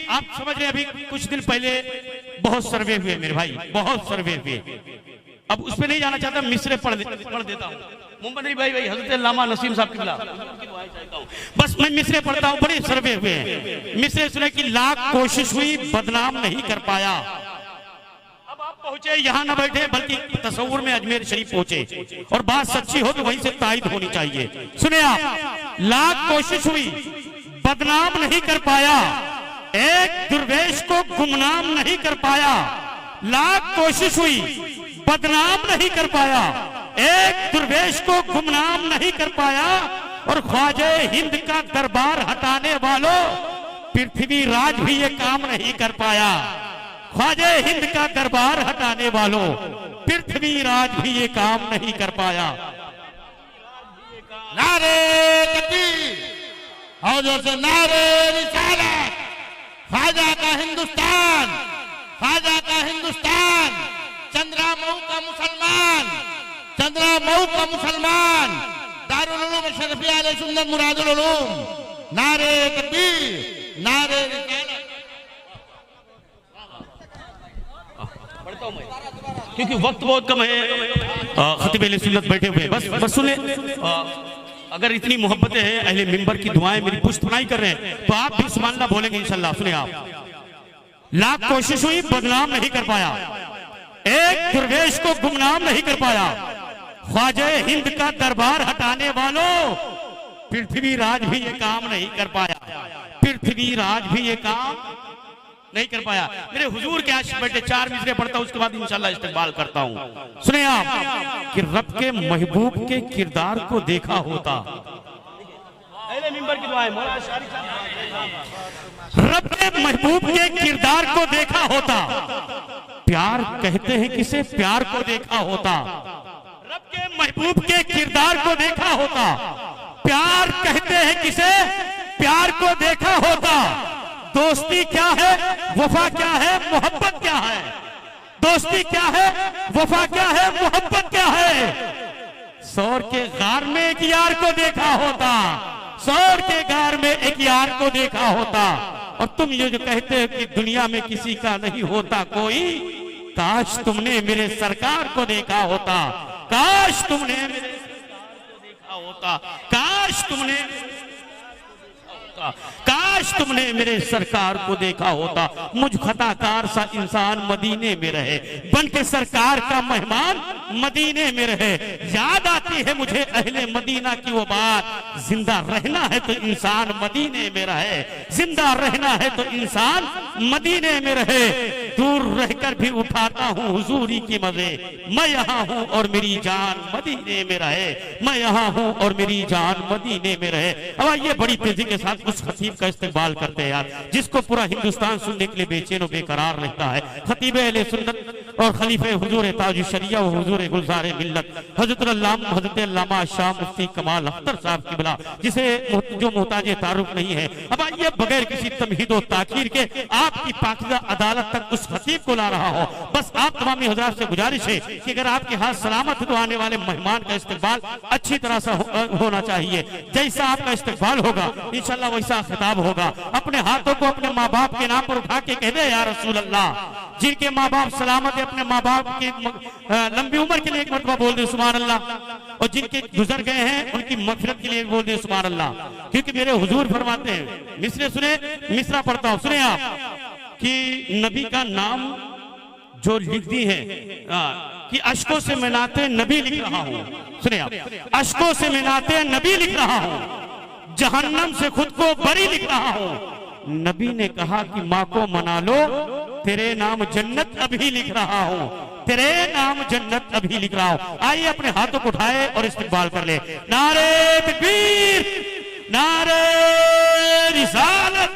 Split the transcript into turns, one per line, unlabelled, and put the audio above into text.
आप समझ रहे हैं, अभी कुछ दिन पहले बहुत सर्वे हुए मेरे भाई, बहुत सर्वे हुए। अब उस पर नहीं जाना चाहता, मिसरे पढ़ देता हूँ। मुंबई नहीं भाई, हजरत अल्लामा नसीम साहब की बस मैं मिसरे पढ़ता हूँ। बड़े सर्वे हुए हैं, मिसरे सुने कि लाख कोशिश हुई बदनाम नहीं कर पाया। अब आप पहुंचे, यहाँ न बैठे बल्कि तस्वुर में अजमेर शरीफ पहुंचे, और बात सच्ची हो तो वहीं से तायद होनी चाहिए। सुने आप, लाख कोशिश हुई बदनाम नहीं कर पाया, एक दुर्वेश को गुमनाम नहीं कर पाया। लाख कोशिश हुई बदनाम नहीं कर पाया, एक दुर्वेश को गुमनाम नहीं कर पाया। और ख्वाजे हिंद का दरबार हटाने वालों, पृथ्वी राज भी ये काम नहीं कर पाया। ख्वाजे हिंद का दरबार हटाने वालों, पृथ्वी राज भी ये काम नहीं कर पाया।
नारे तकबीर, और जोर से नारे रिसालत। ख्वाजा का हिंदुस्तान, ख्वाजा का हिंदुस्तान, चंद्रा मऊ का मुसलमान, चंद्रा मऊ का मुसलमान, दारुल उलूम शरफिया अहले सुन्नत मुरादुल उलूम। नारे तकबीर, नारे रिसालत।
पढ़ता हूं मैं क्योंकि वक्त बहुत कम है। खतीब अहले सुन्नत बैठे हुए, बस सुने। अगर इतनी मोहब्बतें हैं, अहले मिंबर की दुआएं मेरी पुष्टनाई कर रहे हैं, तो आप भी सुभान अल्लाह बोलेंगे इंशाल्लाह। सुने आप, लाख कोशिश हुई बदनाम नहीं कर पाया, एक दुर्वेश को गुमनाम नहीं कर पाया। ख्वाजे हिंद का दरबार हटाने वालों, पृथ्वी राज भी ये काम नहीं कर पाया, पृथ्वी राज भी ये काम नहीं कर पाया। मेरे हुजूर के आशिक बैठे, 4 मिसरे पढ़ता हूं, उसके बाद इंशाल्लाह इस्तेमाल करता हूं। सुने आप कि रब के महबूब के किरदार को देखा होता, अहले मिंबर की दुआएं, रब के महबूब के किरदार को देखा होता। प्यार कहते हैं किसे, प्यार को देखा होता। रब के महबूब के किरदार को देखा होता। प्यार कहते हैं किसे, प्यार को देखा होता। दोस्ती क्या है, वफा क्या है, मोहब्बत क्या है। दोस्ती क्या है, वफा क्या है, मोहब्बत क्या है। सौर के गार में एक यार को देखा होता, सौर के गार में एक यार को देखा होता। और तुम ये जो कहते हो कि दुनिया में किसी का नहीं होता कोई, काश तुमने मेरे सरकार को देखा होता, काश तुमने मेरे सरकार को देखा होता, काश तुमने, काश तुमने मेरे सरकार को देखा होता। मुझ खताकार सा इंसान मदीने में रहे, बन के सरकार का मेहमान मदीने में रहे। याद आती है मुझे अहले मदीना की वो बात, जिंदा रहना है तो इंसान मदीने में रहे, जिंदा रहना है तो इंसान मदीने में रहे। दूर रहकर भी उठाता हूँ हुजूरी की मजे, मैं यहाँ हूँ और मेरी जान मदीने में रहे, मैं यहाँ हूँ और मेरी जान मदीने में रहे। अब ये बड़ी तेजी के साथ उस खतीब का इस्तेमाल करते हैं यार, जिसको पूरा हिंदुस्तान सुनने के लिए बेचैन और बेकरार रहता है। खतीब अहले सुन्नत और खलीफे हुजूर ताज शरिया और हुजूर गुलजार मिल्लत हजरत अल्लामा शाह मुफ्ती कमाल अख्तर साहब की बिला, जिसे जो मोहताज तारुफ नहीं है। अब आइए बगैर किसी तमहीद और ताकीर के आपकी पाकीज़ा अदालत तक उस खतीब को ला रहा हो। बस आप तमामी हज़रात से गुजारिश है कि अगर आपके हाथ सलामत तो आने वाले मेहमान का इस्तेमाल अच्छी तरह से होना चाहिए। जैसा आपका इस्तेमाल होगा इंशाल्लाह वैसा खिताब होगा। अपने हाथों को अपने माँ बाप के नाम पर उठा के कह दे, या रसूल अल्लाह। जिनके माँ बाप सलामत है, अपने माँ बाप की लंबी उम्र के लिए एक मरतबा बोल दे सुभान अल्लाह, और जिनके गुजर गए हैं उनकी मग़फ़िरत के लिए बोल दे सुभान अल्लाह। क्योंकि मेरे हुजूर फरमाते हैं, मिसरे सुने, मिसरा पढ़ता हूं, सुने आप कि नबी का नाम जो लिख दी है कि अश्कों से मैं नाते नबी लिख रहा हूं। सुने आप, अश्कों से मैं नाते नबी लिख रहा हूं, जहन्नम से खुद को बरी लिख रहा हूं। नबी ने कहा कि माँ को मना लो, तेरे नाम जन्नत अभी लिख रहा हूं, तेरे नाम जन्नत अभी लिख रहा हूं। आइए अपने हाथों को उठाए और इस्तेमाल कर ले। नारे तकबीर, नारे रिसालत।